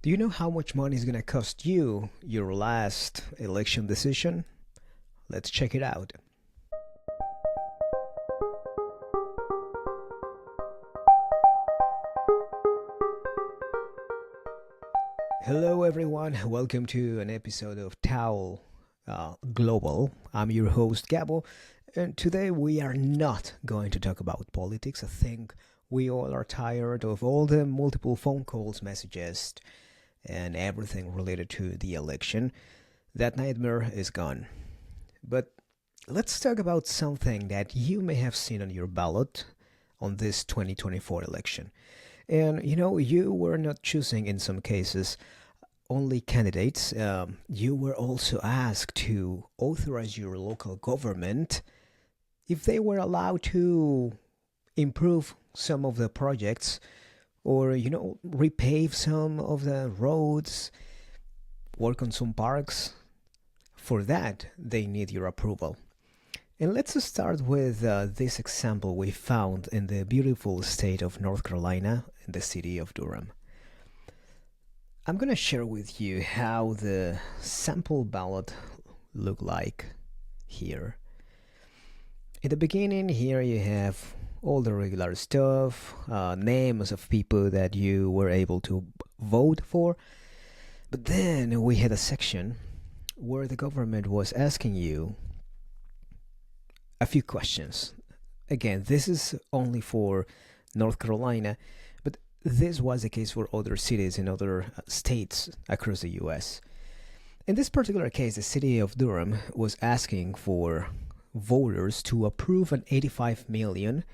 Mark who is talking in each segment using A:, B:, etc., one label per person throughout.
A: Do you know how much money is going to cost you your last election decision? Let's check it out. Hello, everyone. Welcome to an episode of Towel Global. I'm your host, Gabo, and today we are not going to talk about politics. I think we all are tired of all the multiple phone calls, messages, and everything related to the election. That nightmare is gone. But let's talk about something that you may have seen on your ballot on this 2024 election. And you were not choosing in some cases only candidates. You were also asked to authorize your local government if they were allowed to improve some of the projects or, repave some of the roads, work on some parks. For that, they need your approval. And let's start with this example we found in the beautiful state of North Carolina in the city of Durham. I'm going to share with you how the sample ballot look like here. In the beginning, here you have all the regular stuff, names of people that you were able to vote for. But then we had a section where the government was asking you a few questions. Again, this is only for North Carolina, but this was the case for other cities in other states across the US. In this particular case, the city of Durham was asking for voters to approve an 85 million.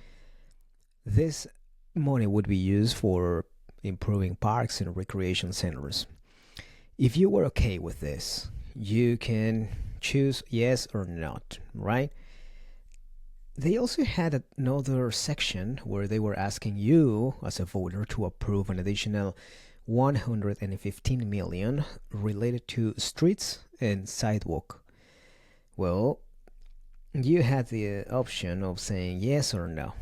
A: This money would be used for improving parks and recreation centers. If you were okay with this, you can choose yes or not, right? They also had another section where they were asking you as a voter to approve an additional 115 million related to streets and sidewalk. Well, you had the option of saying yes or no.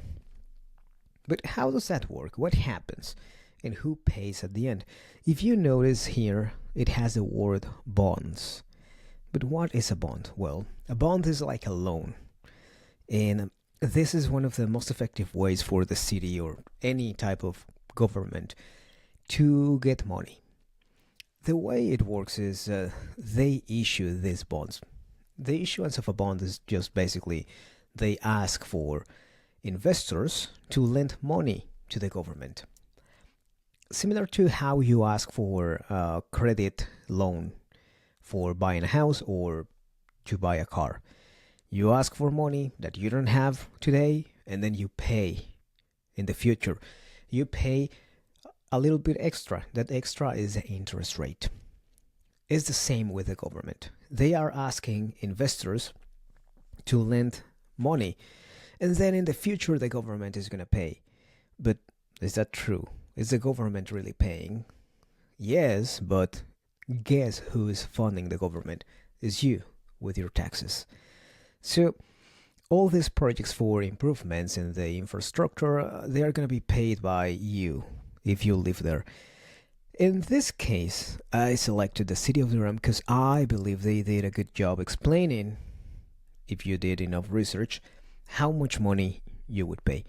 A: But how does that work? What happens? And who pays at the end? If you notice here, it has the word bonds. But what is a bond? Well, a bond is like a loan. And this is one of the most effective ways for the city or any type of government to get money. The way it works is they issue these bonds. The issuance of a bond is just basically they ask for investors to lend money to the government. Similar to how you ask for a credit loan for buying a house or to buy a car. You ask for money that you don't have today, and then you pay in the future. You pay a little bit extra. That extra is the interest rate. It's the same with the government. They are asking investors to lend money, and then in the future the government is going to pay. But is that true? Is the government really paying? Yes, but guess who is funding the government? It's you with your taxes. So all these projects for improvements in the infrastructure, they are going to be paid by you if you live there. In this case, I selected the city of Durham because I believe they did a good job explaining, if you did enough research, how much money you would pay.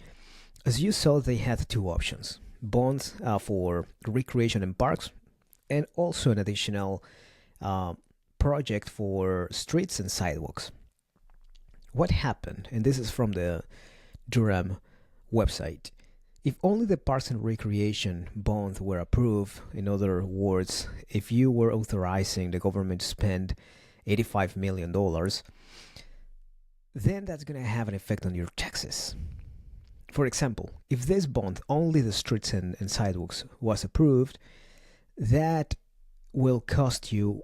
A: As you saw, they had two options: bonds for recreation and parks, and also an additional project for streets and sidewalks. What happened, and this is from the Durham website, if only the Parks and Recreation bond were approved, in other words, if you were authorizing the government to spend $85 million, then that's going to have an effect on your taxes. For example, if this bond, only the streets and sidewalks, was approved, that will cost you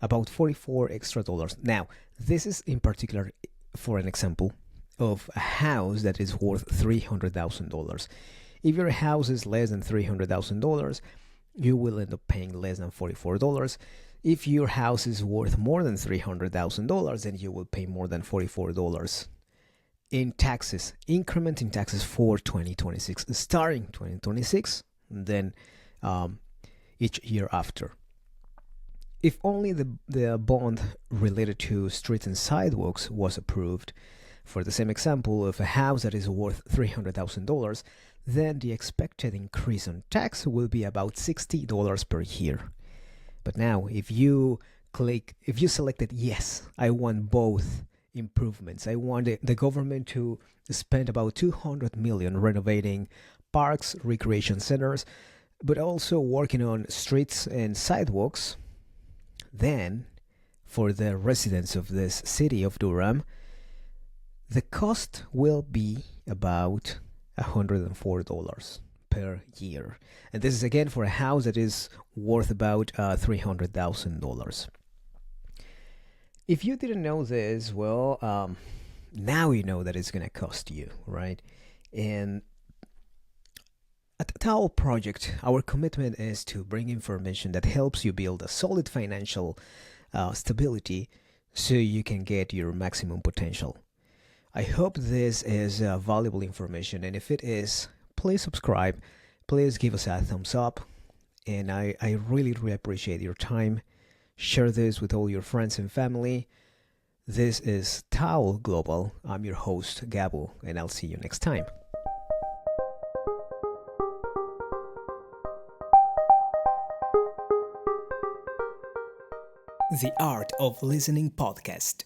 A: about 44 extra dollars. Now, this is in particular for an example of a house that is worth $300,000. If your house is less than $300,000, you will end up paying less than $44. If your house is worth more than $300,000, then you will pay more than $44 in taxes, increment in taxes for 2026, starting 2026, then each year after. If only the bond related to streets and sidewalks was approved, for the same example of a house that is worth $300,000, then the expected increase on tax will be about $60 per year. But now, if you selected yes, I want both improvements. I want the government to spend about 200 million renovating parks, recreation centers, but also working on streets and sidewalks. Then, for the residents of this city of Durham, the cost will be about $104 per year. And this is again for a house that is worth about $300,000. If you didn't know this, well, now you know that it's going to cost you, right? And at the Towel Project, our commitment is to bring information that helps you build a solid financial stability so you can get your maximum potential. I hope this is valuable information, and if it is, please subscribe, please give us a thumbs up, and I really, really appreciate your time. Share this with all your friends and family. This is Towel Global. I'm your host, Gabo, and I'll see you next time. The Art of Listening Podcast.